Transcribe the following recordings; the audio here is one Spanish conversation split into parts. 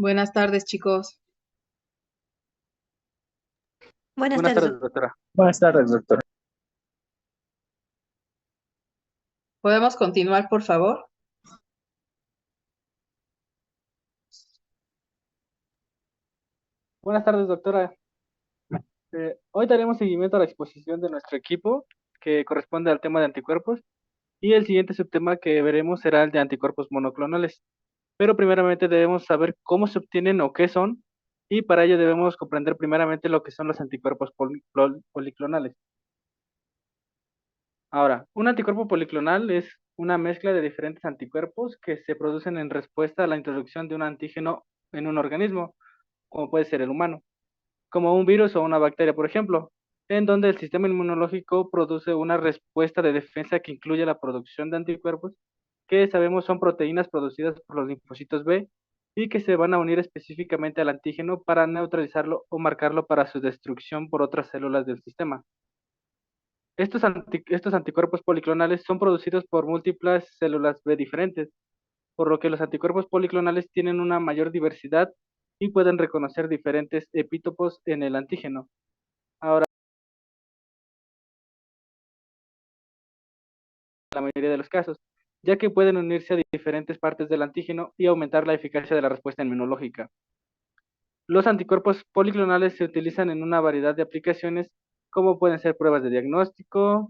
Buenas tardes, chicos. Buenas Buenas tardes, tardes, doctora. Buenas tardes, doctora. ¿Podemos continuar, por favor? Buenas tardes, doctora. Hoy daremos seguimiento a la exposición de nuestro equipo, que corresponde al tema de anticuerpos, y el siguiente subtema que veremos será el de anticuerpos monoclonales. Pero primeramente debemos saber cómo se obtienen o qué son, y para ello debemos comprender primeramente lo que son los anticuerpos policlonales. Ahora, un anticuerpo policlonal es una mezcla de diferentes anticuerpos que se producen en respuesta a la introducción de un antígeno en un organismo, como puede ser el humano, como un virus o una bacteria, por ejemplo, en donde el sistema inmunológico produce una respuesta de defensa que incluye la producción de anticuerpos, que sabemos son proteínas producidas por los linfocitos B y que se van a unir específicamente al antígeno para neutralizarlo o marcarlo para su destrucción por otras células del sistema. Estos anticuerpos policlonales son producidos por múltiples células B diferentes, por lo que los anticuerpos policlonales tienen una mayor diversidad y pueden reconocer diferentes epítopos en el antígeno. Ahora, la mayoría de los casos, ya que pueden unirse a diferentes partes del antígeno y aumentar la eficacia de la respuesta inmunológica. Los anticuerpos policlonales se utilizan en una variedad de aplicaciones, como pueden ser pruebas de diagnóstico,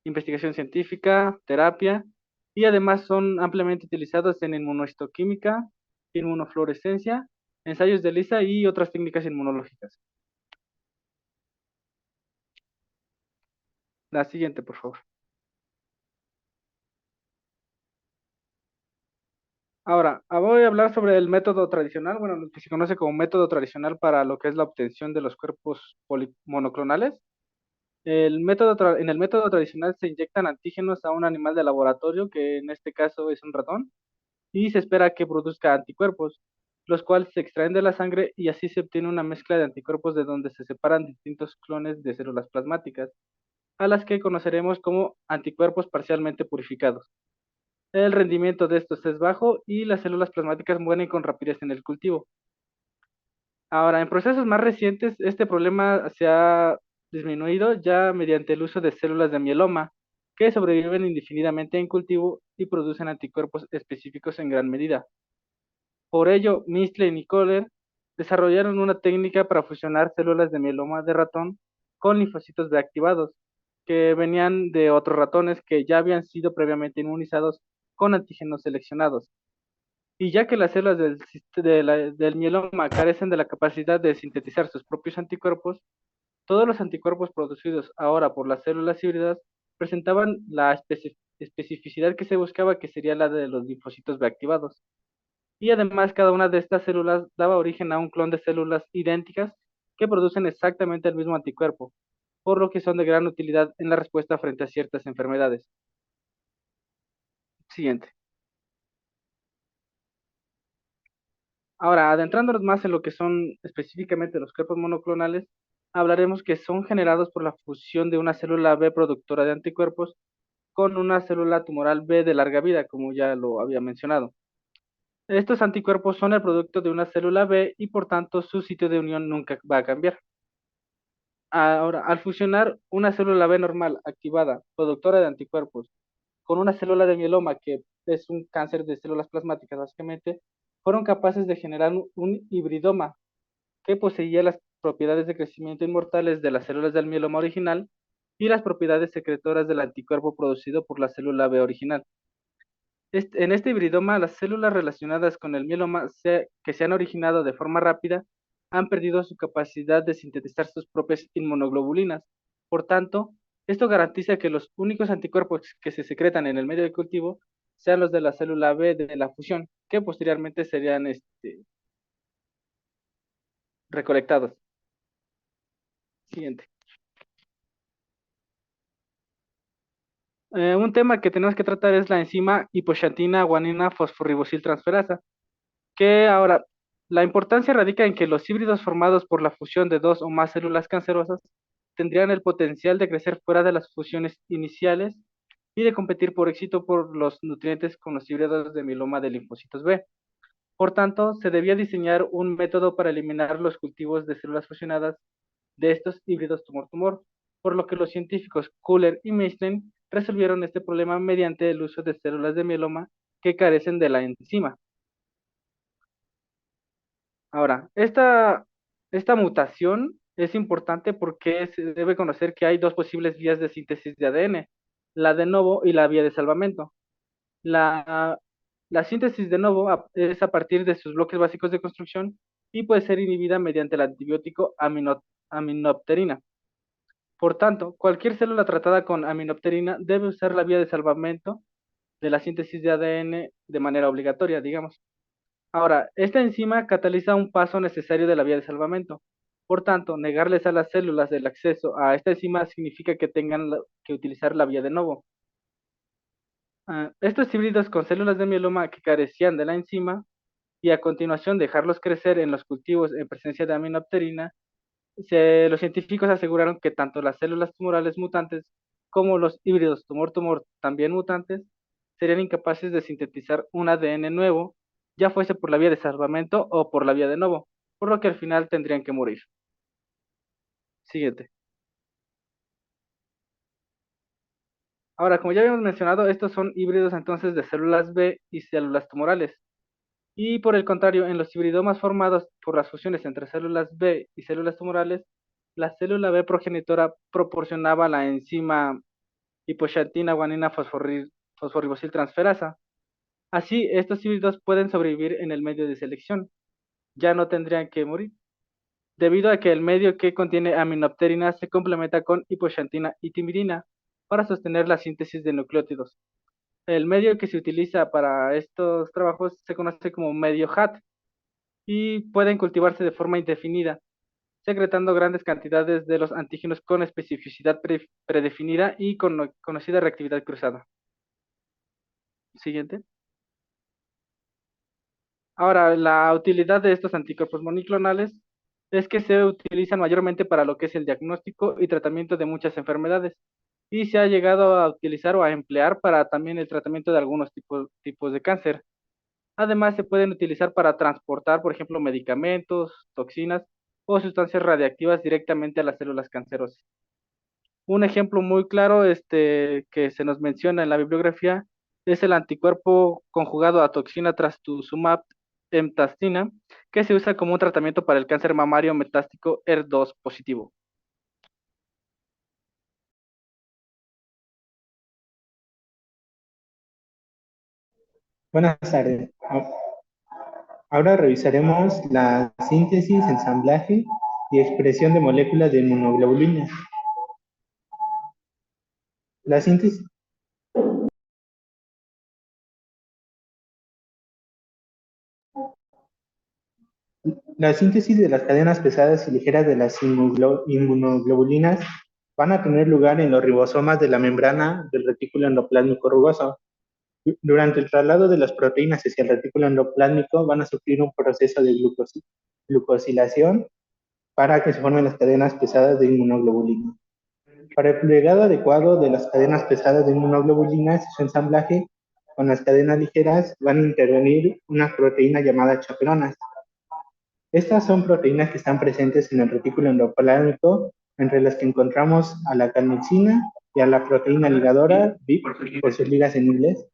investigación científica, terapia, y además son ampliamente utilizados en inmunohistoquímica, inmunofluorescencia, ensayos de ELISA y otras técnicas inmunológicas. La siguiente, por favor. Ahora, voy a hablar sobre el método tradicional, bueno, lo que se conoce como método tradicional para lo que es la obtención de los cuerpos monoclonales. En el método tradicional se inyectan antígenos a un animal de laboratorio, que en este caso es un ratón, y se espera que produzca anticuerpos, los cuales se extraen de la sangre y así se obtiene una mezcla de anticuerpos de donde se separan distintos clones de células plasmáticas, a las que conoceremos como anticuerpos parcialmente purificados. El rendimiento de estos es bajo y las células plasmáticas mueren con rapidez en el cultivo. Ahora, en procesos más recientes, este problema se ha disminuido ya mediante el uso de células de mieloma, que sobreviven indefinidamente en cultivo y producen anticuerpos específicos en gran medida. Por ello, Mistle y Kohler desarrollaron una técnica para fusionar células de mieloma de ratón con linfocitos B activados, que venían de otros ratones que ya habían sido previamente inmunizados con antígenos seleccionados. Y ya que las células del mieloma carecen de la capacidad de sintetizar sus propios anticuerpos, todos los anticuerpos producidos ahora por las células híbridas presentaban la especificidad que se buscaba, que sería la de los linfocitos B activados. Y además cada una de estas células daba origen a un clon de células idénticas que producen exactamente el mismo anticuerpo, por lo que son de gran utilidad en la respuesta frente a ciertas enfermedades. Siguiente. Ahora, adentrándonos más en lo que son específicamente los cuerpos monoclonales, hablaremos que son generados por la fusión de una célula B productora de anticuerpos con una célula tumoral B de larga vida, como ya lo había mencionado. Estos anticuerpos son el producto de una célula B y por tanto su sitio de unión nunca va a cambiar. Ahora, al fusionar una célula B normal activada, productora de anticuerpos, con una célula de mieloma, que es un cáncer de células plasmáticas básicamente, fueron capaces de generar un hibridoma que poseía las propiedades de crecimiento inmortales de las células del mieloma original y las propiedades secretoras del anticuerpo producido por la célula B original. En este hibridoma, las células relacionadas con el mieloma que se han originado de forma rápida han perdido su capacidad de sintetizar sus propias inmunoglobulinas. Por tanto, esto garantiza que los únicos anticuerpos que se secretan en el medio de cultivo sean los de la célula B de la fusión, que posteriormente serían recolectados. Siguiente. Un tema que tenemos que tratar es la enzima hipoxantina guanina fosforibosiltransferasa, que ahora, la importancia radica en que los híbridos formados por la fusión de dos o más células cancerosas tendrían el potencial de crecer fuera de las fusiones iniciales y de competir por éxito por los nutrientes con los híbridos de mieloma de linfocitos B. Por tanto, se debía diseñar un método para eliminar los cultivos de células fusionadas de estos híbridos tumor-tumor, por lo que los científicos Kuller y Meissner resolvieron este problema mediante el uso de células de mieloma que carecen de la enzima. Ahora, esta mutación es importante porque se debe conocer que hay dos posibles vías de síntesis de ADN, la de novo y la vía de salvamento. La, la síntesis de novo es a partir de sus bloques básicos de construcción y puede ser inhibida mediante el antibiótico aminopterina. Por tanto, cualquier célula tratada con aminopterina debe usar la vía de salvamento de la síntesis de ADN de manera obligatoria, digamos. Ahora, esta enzima cataliza un paso necesario de la vía de salvamento. Por tanto, negarles a las células el acceso a esta enzima significa que tengan que utilizar la vía de novo. Estos híbridos con células de mieloma que carecían de la enzima y a continuación dejarlos crecer en los cultivos en presencia de aminopterina, los científicos aseguraron que tanto las células tumorales mutantes como los híbridos tumor-tumor también mutantes serían incapaces de sintetizar un ADN nuevo, ya fuese por la vía de salvamento o por la vía de novo, por lo que al final tendrían que morir. Siguiente. Ahora, como ya habíamos mencionado, estos son híbridos entonces de células B y células tumorales. Y por el contrario, en los hibridomas formados por las fusiones entre células B y células tumorales, la célula B progenitora proporcionaba la enzima hipoxantina guanina fosforibosiltransferasa. Así, estos híbridos pueden sobrevivir en el medio de selección. Ya no tendrían que morir, debido a que el medio que contiene aminopterina se complementa con hipoxantina y timidina para sostener la síntesis de nucleótidos. El medio que se utiliza para estos trabajos se conoce como medio HAT y pueden cultivarse de forma indefinida, secretando grandes cantidades de los antígenos con especificidad predefinida y con conocida reactividad cruzada. Siguiente. Ahora, la utilidad de estos anticuerpos monoclonales es que se utilizan mayormente para lo que es el diagnóstico y tratamiento de muchas enfermedades y se ha llegado a utilizar o a emplear para también el tratamiento de algunos tipos de cáncer. Además, se pueden utilizar para transportar, por ejemplo, medicamentos, toxinas o sustancias radiactivas directamente a las células cancerosas. Un ejemplo muy claro que se nos menciona en la bibliografía es el anticuerpo conjugado a toxina trastuzumab emtastina, que se usa como un tratamiento para el cáncer mamario metástico ER2 positivo. Buenas tardes. Ahora revisaremos la síntesis, ensamblaje y expresión de moléculas de inmunoglobulina. La síntesis, la síntesis de las cadenas pesadas y ligeras de las inmunoglobulinas van a tener lugar en los ribosomas de la membrana del retículo endoplásmico rugoso. Durante el traslado de las proteínas hacia el retículo endoplásmico van a sufrir un proceso de glucosilación para que se formen las cadenas pesadas de inmunoglobulina. Para el plegado adecuado de las cadenas pesadas de inmunoglobulinas y su ensamblaje con las cadenas ligeras van a intervenir una proteína llamada chaperonas. Estas son proteínas que están presentes en el retículo endoplásmico, entre las que encontramos a la calnexina y a la proteína ligadora, BIP, por sus ligas en inglés.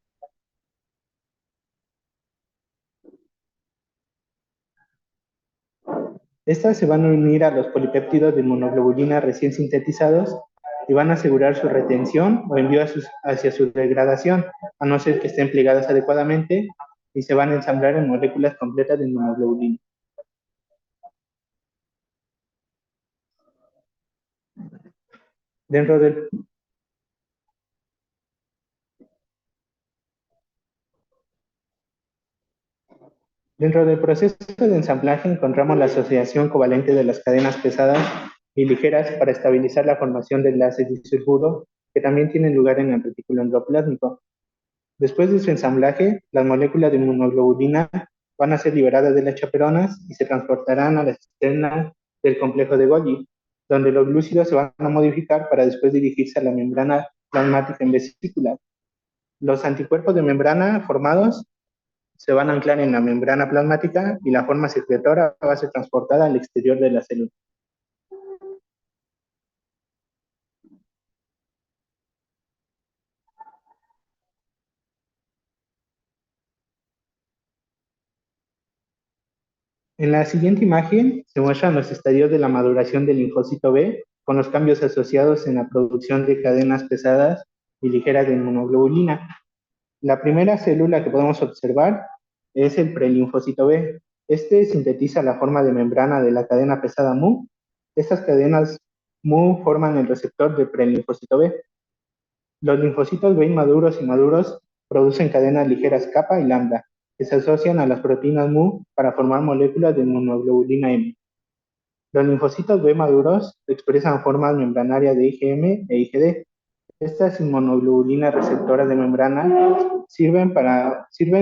Estas se van a unir a los polipéptidos de inmunoglobulina recién sintetizados y van a asegurar su retención o envío hacia su degradación, a no ser que estén plegadas adecuadamente, y se van a ensamblar en moléculas completas de inmunoglobulina. Dentro del, dentro del proceso de ensamblaje encontramos la asociación covalente de las cadenas pesadas y ligeras para estabilizar la formación de enlaces disulfuro que también tienen lugar en el retículo endoplásmico. Después de su ensamblaje, las moléculas de inmunoglobulina van a ser liberadas de las chaperonas y se transportarán a la cisterna del complejo de Golgi, donde los glúcidos se van a modificar para después dirigirse a la membrana plasmática en vesícula. Los anticuerpos de membrana formados se van a anclar en la membrana plasmática y la forma secretora va a ser transportada al exterior de la célula. En la siguiente imagen se muestran los estadios de la maduración del linfocito B con los cambios asociados en la producción de cadenas pesadas y ligeras de inmunoglobulina. La primera célula que podemos observar es el prelinfocito B. Este sintetiza la forma de membrana de la cadena pesada Mu. Estas cadenas Mu forman el receptor del prelinfocito B. Los linfocitos B inmaduros y maduros producen cadenas ligeras kappa y lambda, que se asocian a las proteínas Mu para formar moléculas de inmunoglobulina M. Los linfocitos B maduros expresan formas membranarias de IgM e IgD. Estas inmunoglobulinas receptoras de membrana sirven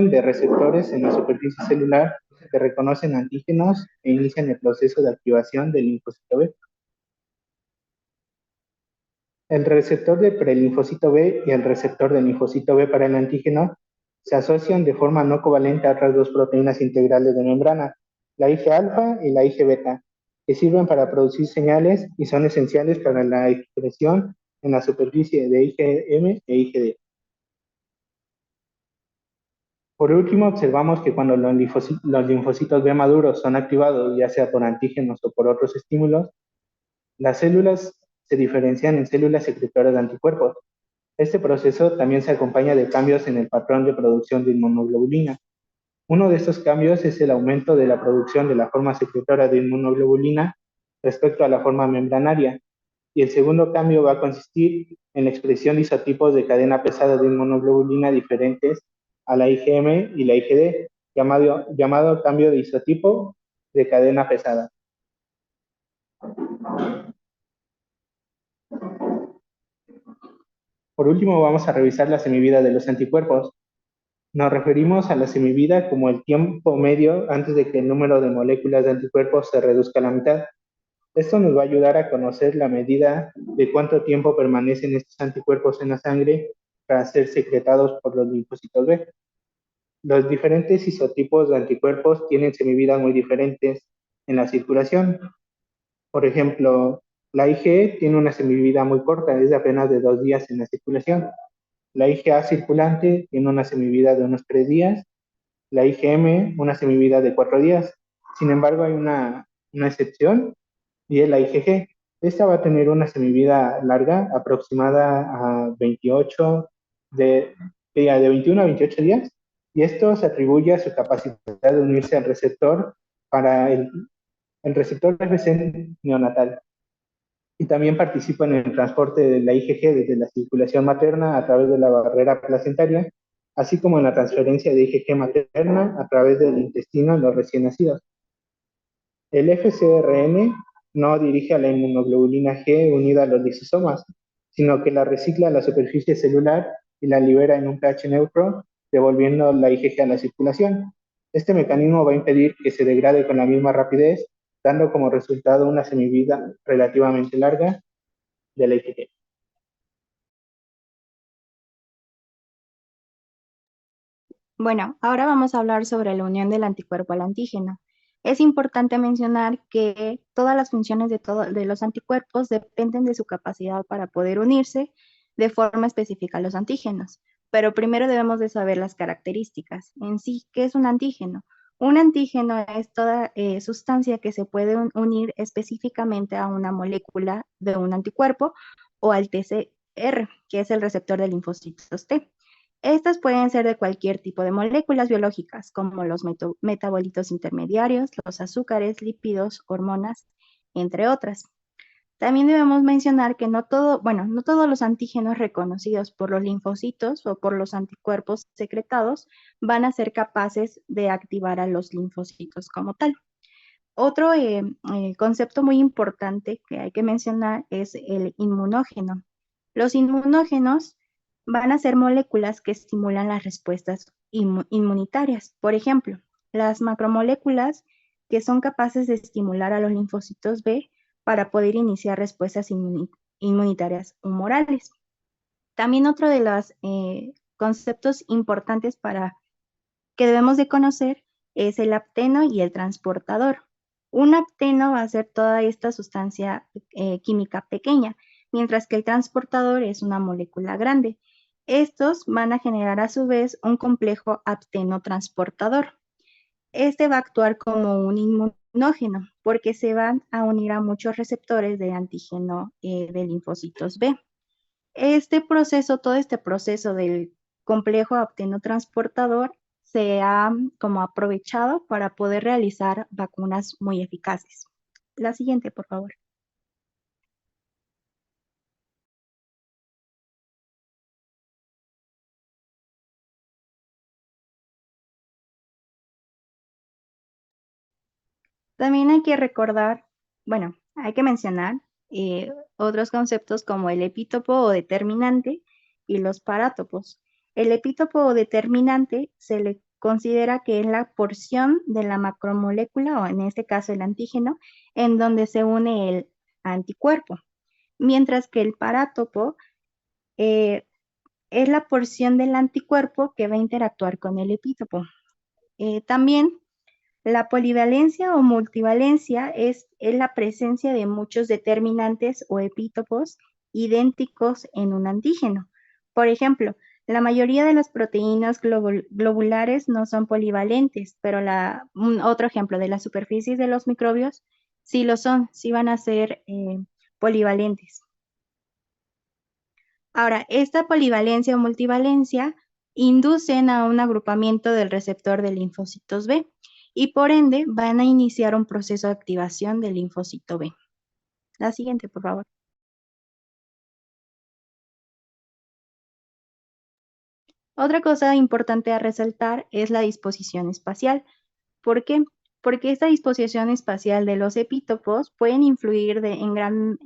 de receptores en la superficie celular que reconocen antígenos e inician el proceso de activación del linfocito B. El receptor de prelinfocito B y el receptor del linfocito B para el antígeno se asocian de forma no covalente a otras dos proteínas integrales de membrana, la Ig-alfa y la Ig-beta, que sirven para producir señales y son esenciales para la expresión en la superficie de IgM e IgD. Por último, observamos que cuando los linfocitos B maduros son activados, ya sea por antígenos o por otros estímulos, las células se diferencian en células secretoras de anticuerpos. Este proceso también se acompaña de cambios en el patrón de producción de inmunoglobulina. Uno de estos cambios es el aumento de la producción de la forma secretora de inmunoglobulina respecto a la forma membranaria. Y el segundo cambio va a consistir en la expresión de isotipos de cadena pesada de inmunoglobulina diferentes a la IgM y la IgD, llamado cambio de isotipo de cadena pesada. Por último, vamos a revisar la semivida de los anticuerpos. Nos referimos a la semivida como el tiempo medio antes de que el número de moléculas de anticuerpos se reduzca a la mitad. Esto nos va a ayudar a conocer la medida de cuánto tiempo permanecen estos anticuerpos en la sangre para ser secretados por los linfocitos B. Los diferentes isotipos de anticuerpos tienen semividas muy diferentes en la circulación. Por ejemplo, la IgE tiene una semivida muy corta, es de apenas de 2 días en la circulación. La IgA circulante tiene una semivida de unos 3 días. La IgM, una semivida de 4 días. Sin embargo, hay una excepción y es la IgG. Esta va a tener una semivida larga, aproximada a 28, de 21 a 28 días, y esto se atribuye a su capacidad de unirse al receptor para el receptor FC neonatal. Y también participa en el transporte de la IgG desde la circulación materna a través de la barrera placentaria, así como en la transferencia de IgG materna a través del intestino en los recién nacidos. El FcRn no dirige a la inmunoglobulina G unida a los lisosomas, sino que la recicla a la superficie celular y la libera en un pH neutro, devolviendo la IgG a la circulación. Este mecanismo va a impedir que se degrade con la misma rapidez, dando como resultado una semivida relativamente larga de la IgG. Bueno, ahora vamos a hablar sobre la unión del anticuerpo al antígeno. Es importante mencionar que todas las funciones de los anticuerpos dependen de su capacidad para poder unirse de forma específica a los antígenos. Pero primero debemos de saber las características. En sí, ¿qué es un antígeno? Un antígeno es toda sustancia que se puede unir específicamente a una molécula de un anticuerpo o al TCR, que es el receptor de linfocitos T. Estas pueden ser de cualquier tipo de moléculas biológicas, como los metabolitos intermediarios, los azúcares, lípidos, hormonas, entre otras. También debemos mencionar que no todos los antígenos reconocidos por los linfocitos o por los anticuerpos secretados van a ser capaces de activar a los linfocitos como tal. Otro concepto muy importante que hay que mencionar es el inmunógeno. Los inmunógenos van a ser moléculas que estimulan las respuestas inmunitarias. Por ejemplo, las macromoléculas que son capaces de estimular a los linfocitos B para poder iniciar respuestas inmunitarias humorales. También otro de los conceptos importantes para que debemos de conocer es el apteno y el transportador. Un apteno va a ser toda esta sustancia química pequeña, mientras que el transportador es una molécula grande. Estos van a generar a su vez un complejo apteno-transportador. Este va a actuar como un inmunógeno porque se van a unir a muchos receptores de antígeno de linfocitos B. Todo este proceso del complejo apteno-transportador se ha como aprovechado para poder realizar vacunas muy eficaces. La siguiente, por favor. También hay que recordar, bueno, hay que mencionar otros conceptos como el epítopo o determinante y los parátopos. El epítopo o determinante se le considera que es la porción de la macromolécula, o en este caso el antígeno, en donde se une el anticuerpo, mientras que el parátopo es la porción del anticuerpo que va a interactuar con el epítopo. También la polivalencia o multivalencia es la presencia de muchos determinantes o epítopos idénticos en un antígeno. Por ejemplo, la mayoría de las proteínas globulares no son polivalentes, pero otro ejemplo de las superficies de los microbios sí lo son, sí van a ser polivalentes. Ahora, esta polivalencia o multivalencia inducen a un agrupamiento del receptor de linfocitos B y por ende van a iniciar un proceso de activación del linfocito B. La siguiente, por favor. Otra cosa importante a resaltar es la disposición espacial. ¿Por qué? Porque esta disposición espacial de los epítopos pueden influir en gran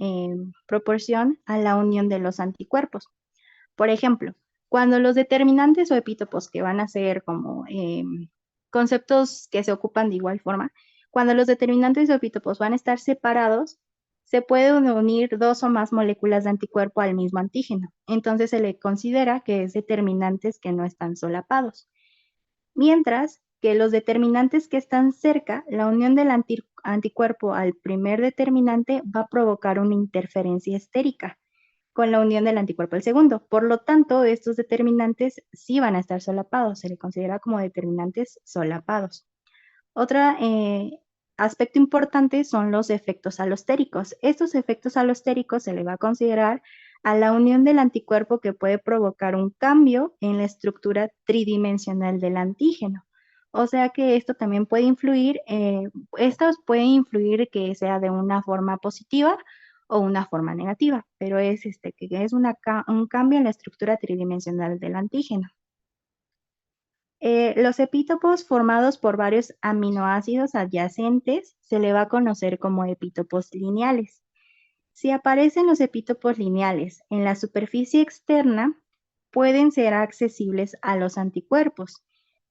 proporción a la unión de los anticuerpos. Por ejemplo, cuando los determinantes o epítopos, que van a ser como conceptos que se ocupan de igual forma, cuando los determinantes o epítopos van a estar separados, se pueden unir dos o más moléculas de anticuerpo al mismo antígeno. Entonces se le considera que es determinantes que no están solapados. Mientras que los determinantes que están cerca, la unión del anticuerpo al primer determinante va a provocar una interferencia estérica con la unión del anticuerpo al segundo. Por lo tanto, estos determinantes sí van a estar solapados, se le considera como determinantes solapados. Otro aspecto importante son los efectos alostéricos. Estos efectos alostéricos se le va a considerar a la unión del anticuerpo que puede provocar un cambio en la estructura tridimensional del antígeno. O sea que esto también puede influir, estos pueden influir que sea de una forma positiva o una forma negativa, pero es que es un cambio en la estructura tridimensional del antígeno. Los epítopos formados por varios aminoácidos adyacentes se le va a conocer como epítopos lineales. Si aparecen los epítopos lineales en la superficie externa, pueden ser accesibles a los anticuerpos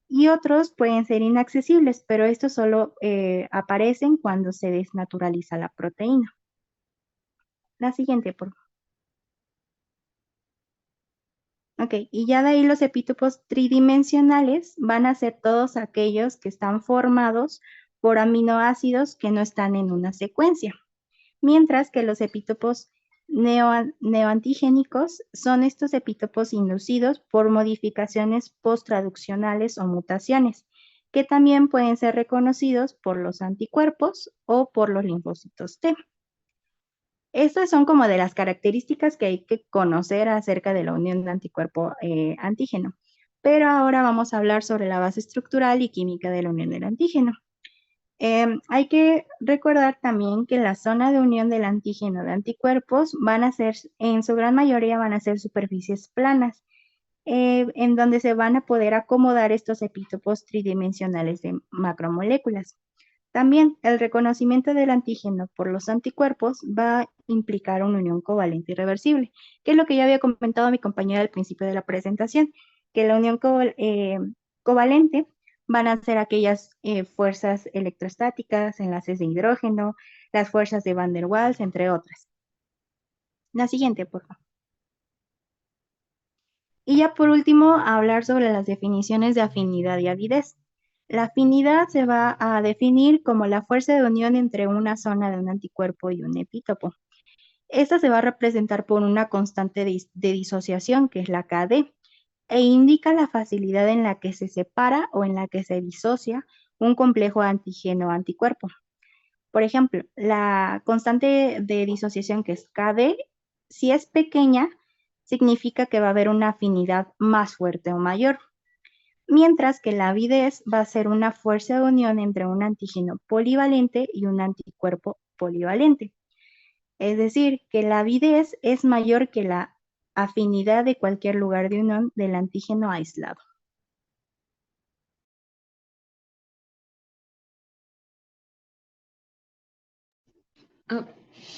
y otros pueden ser inaccesibles, pero estos solo aparecen cuando se desnaturaliza la proteína. La siguiente, por favor. Ok, y ya de ahí los epítopos tridimensionales van a ser todos aquellos que están formados por aminoácidos que no están en una secuencia, mientras que los epítopos neoantigénicos son estos epítopos inducidos por modificaciones posttraduccionales o mutaciones, que también pueden ser reconocidos por los anticuerpos o por los linfocitos T. Estas son como de las características que hay que conocer acerca de la unión de anticuerpo-antígeno. Pero ahora vamos a hablar sobre la base estructural y química de la unión del antígeno. Hay que recordar también que la zona de unión del antígeno de anticuerpos van a ser, en su gran mayoría, van a ser superficies planas, en donde se van a poder acomodar estos epítopos tridimensionales de macromoléculas. También el reconocimiento del antígeno por los anticuerpos va a implicar una unión covalente irreversible, que es lo que ya había comentado mi compañera al principio de la presentación, que la unión covalente van a ser aquellas fuerzas electrostáticas, enlaces de hidrógeno, las fuerzas de Van der Waals, entre otras. La siguiente, por favor. Y ya por último, hablar sobre las definiciones de afinidad y avidez. La afinidad se va a definir como la fuerza de unión entre una zona de un anticuerpo y un epítopo. Esta se va a representar por una constante de disociación, que es la Kd, e indica la facilidad en la que se separa o en la que se disocia un complejo antígeno-anticuerpo. Por ejemplo, la constante de disociación, que es Kd, si es pequeña, significa que va a haber una afinidad más fuerte o mayor, mientras que la avidez va a ser una fuerza de unión entre un antígeno polivalente y un anticuerpo polivalente. Es decir, que la avidez es mayor que la afinidad de cualquier lugar de unión del antígeno aislado. Ah,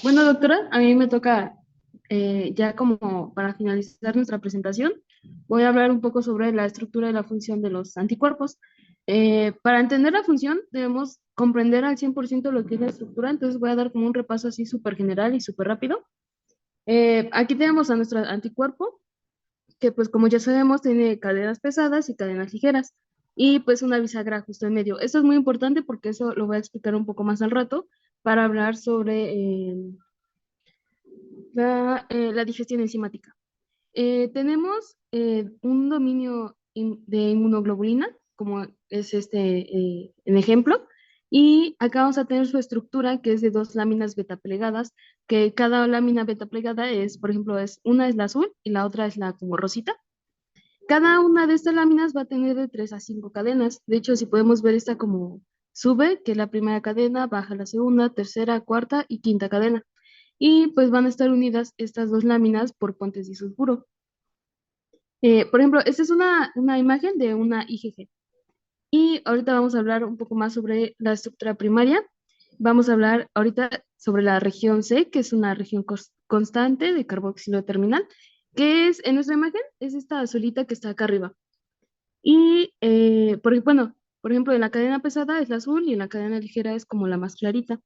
bueno, doctora, a mí me toca, ya como para finalizar nuestra presentación, voy a hablar un poco sobre la estructura y la función de los anticuerpos. Para entender la función debemos comprender al 100% lo que es la estructura, entonces voy a dar como un repaso así súper general y súper rápido. Aquí tenemos a nuestro anticuerpo, que pues como ya sabemos tiene cadenas pesadas y cadenas ligeras, y pues una bisagra justo en medio. Esto es muy importante porque eso lo voy a explicar un poco más al rato para hablar sobre la digestión enzimática. Tenemos un dominio de inmunoglobulina, como es este en ejemplo, y acá vamos a tener su estructura, que es de dos láminas beta plegadas, que cada lámina beta plegada es, por ejemplo, una es la azul y la otra es la como rosita. Cada una de estas láminas va a tener de 3 a 5 cadenas. De hecho, si podemos ver esta como sube, que es la primera cadena, baja la segunda, tercera, cuarta y quinta cadena. Y pues van a estar unidas estas dos láminas por puentes disulfuro. Por ejemplo, esta es una imagen de una IgG. Y ahorita vamos a hablar un poco más sobre la estructura primaria. Vamos a hablar ahorita sobre la región C, que es una región constante de carboxilo terminal, que es, en nuestra imagen, es esta azulita que está acá arriba. Y, por ejemplo, en la cadena pesada es la azul y en la cadena ligera es como la más clarita.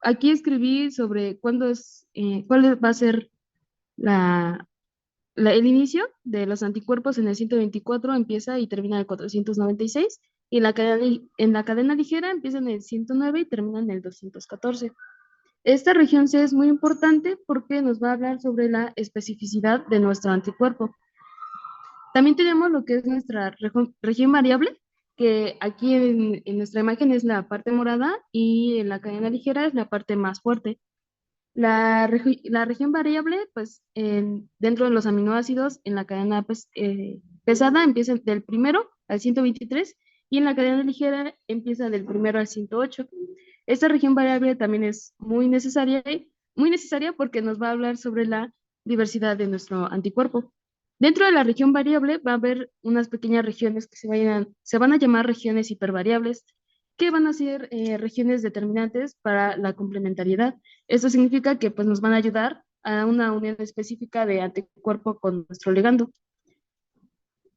Aquí escribí sobre cuál va a ser el inicio de los anticuerpos en el 124 empieza y termina en el 496, y en la cadena ligera empieza en el 109 y termina en el 214. Esta región C es muy importante porque nos va a hablar sobre la especificidad de nuestro anticuerpo. También tenemos lo que es nuestra región variable, que aquí en nuestra imagen es la parte morada y en la cadena ligera es la parte más fuerte. La región variable, pues dentro de los aminoácidos, en la cadena pesada empieza del primero al 123 y en la cadena ligera empieza del primero al 108. Esta región variable también es muy necesaria porque nos va a hablar sobre la diversidad de nuestro anticuerpo. Dentro de la región variable va a haber unas pequeñas regiones que se van a llamar regiones hipervariables, que van a ser regiones determinantes para la complementariedad. Esto significa que pues, nos van a ayudar a una unión específica de anticuerpo con nuestro ligando.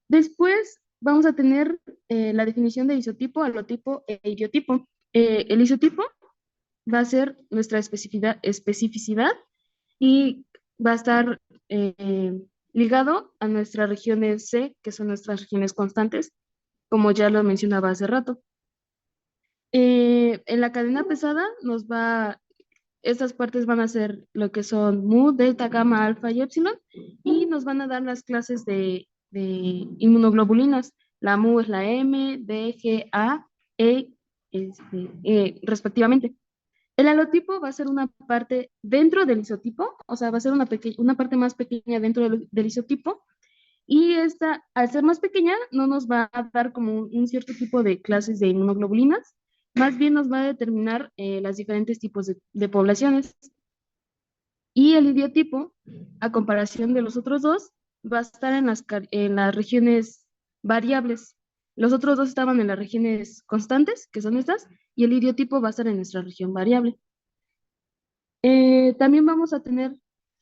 Después vamos a tener la definición de isotipo, halotipo e idiotipo. El isotipo va a ser nuestra especificidad y va a estar ligado a nuestras regiones C, que son nuestras regiones constantes, como ya lo mencionaba hace rato. En la cadena pesada estas partes van a ser lo que son mu, delta, gamma, alfa y epsilon, y nos van a dar las clases de inmunoglobulinas. La mu es la M, D, G, A, E, respectivamente. El halotipo va a ser una parte dentro del isotipo, o sea, va a ser una parte más pequeña dentro del isotipo, y esta, al ser más pequeña, no nos va a dar como un cierto tipo de clases de inmunoglobulinas, más bien nos va a determinar los diferentes tipos de poblaciones. Y el idiotipo, a comparación de los otros dos, va a estar en las regiones variables. Los otros dos estaban en las regiones constantes, que son estas, y el idiotipo va a estar en nuestra región variable. También vamos a tener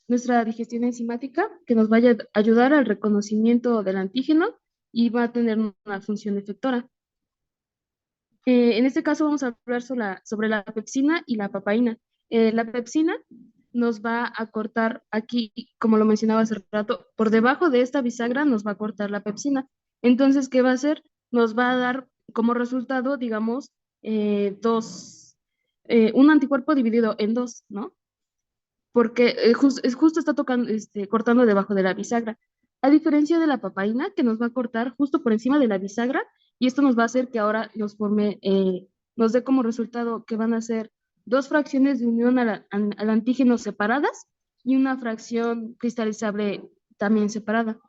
nuestra digestión enzimática, que nos va a ayudar al reconocimiento del antígeno y va a tener una función efectora. En este caso vamos a hablar sobre la pepsina y la papaína. La pepsina nos va a cortar aquí, como lo mencionaba hace rato, por debajo de esta bisagra nos va a cortar la pepsina. Entonces, ¿qué va a hacer? nos va a dar como resultado, digamos, un anticuerpo dividido en dos, ¿no? Porque justo está tocando, cortando debajo de la bisagra. A diferencia de la papaína, que nos va a cortar justo por encima de la bisagra, y esto nos va a hacer que ahora nos dé como resultado que van a ser dos fracciones de unión al antígeno separadas y una fracción cristalizable también separada.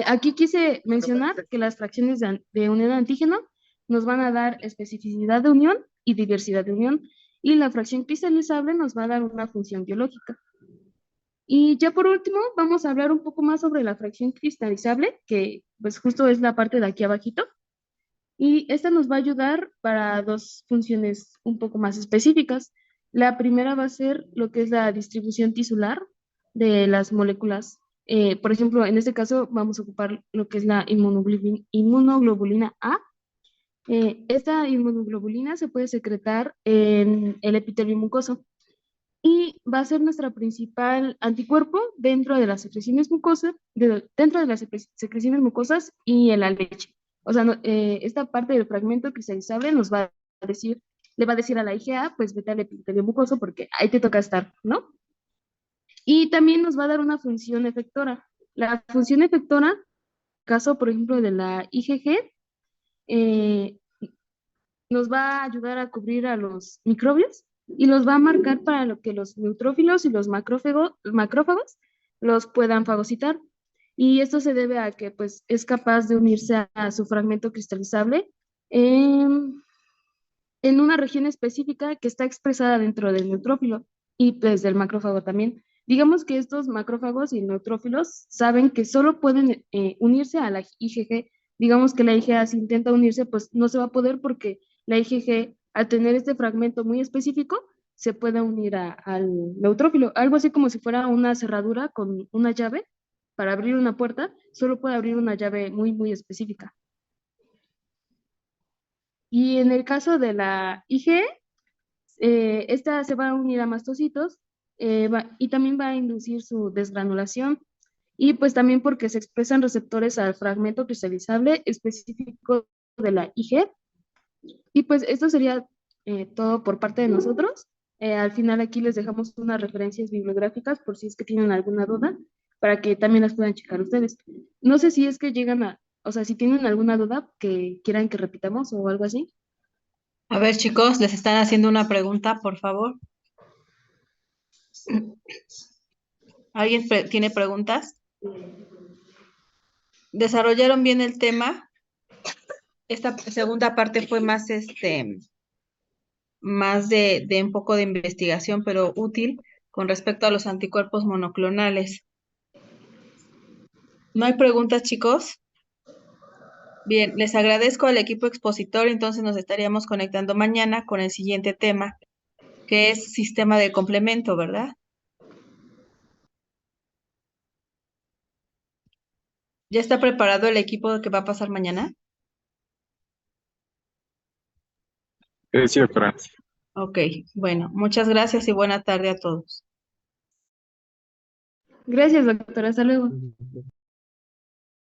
Aquí quise mencionar que las fracciones de unión de antígeno nos van a dar especificidad de unión y diversidad de unión, y la fracción cristalizable nos va a dar una función biológica. Y ya por último, vamos a hablar un poco más sobre la fracción cristalizable, que pues justo es la parte de aquí abajito. Y esta nos va a ayudar para dos funciones un poco más específicas. La primera va a ser lo que es la distribución tisular de las moléculas. Por ejemplo, en este caso vamos a ocupar lo que es la inmunoglobulina A. Esta inmunoglobulina se puede secretar en el epitelio mucoso y va a ser nuestra principal anticuerpo dentro de las secreciones mucosas, dentro de las secreciones mucosas y en la leche. O sea, esta parte del fragmento cristalizable nos va a decir, le va a decir a la IgA, pues vete al epitelio mucoso porque ahí te toca estar, ¿no? Y también nos va a dar una función efectora. La función efectora, caso por ejemplo de la IgG, nos va a ayudar a cubrir a los microbios y los va a marcar para lo que los neutrófilos y los macrófagos los puedan fagocitar. Y esto se debe a que pues, es capaz de unirse a su fragmento cristalizable en una región específica que está expresada dentro del neutrófilo y pues del macrófago también. Digamos que estos macrófagos y neutrófilos saben que solo pueden unirse a la IgG. Digamos que la IgA si intenta unirse, pues no se va a poder porque la IgG, al tener este fragmento muy específico, se puede unir al neutrófilo. Algo así como si fuera una cerradura con una llave. Para abrir una puerta, solo puede abrir una llave muy, muy específica. Y en el caso de la IgE, esta se va a unir a mastocitos y también va a inducir su desgranulación y pues también porque se expresan receptores al fragmento cristalizable específico de la IG. Y pues esto sería todo por parte de nosotros. Al final aquí les dejamos unas referencias bibliográficas por si es que tienen alguna duda, para que también las puedan checar ustedes. No sé si es que o sea, si tienen alguna duda que quieran que repitamos o algo así. A ver, chicos, les están haciendo una pregunta, por favor. ¿Alguien tiene preguntas? ¿Desarrollaron bien el tema? Esta segunda parte fue más más de un poco de investigación, pero útil con respecto a los anticuerpos monoclonales. ¿No hay preguntas, chicos? Bien, les agradezco al equipo expositor, entonces nos estaríamos conectando mañana con el siguiente tema, que es sistema de complemento, ¿verdad? ¿Ya está preparado el equipo que va a pasar mañana? Sí, doctora. Ok, bueno, muchas gracias y buena tarde a todos. Gracias, doctora. Hasta luego.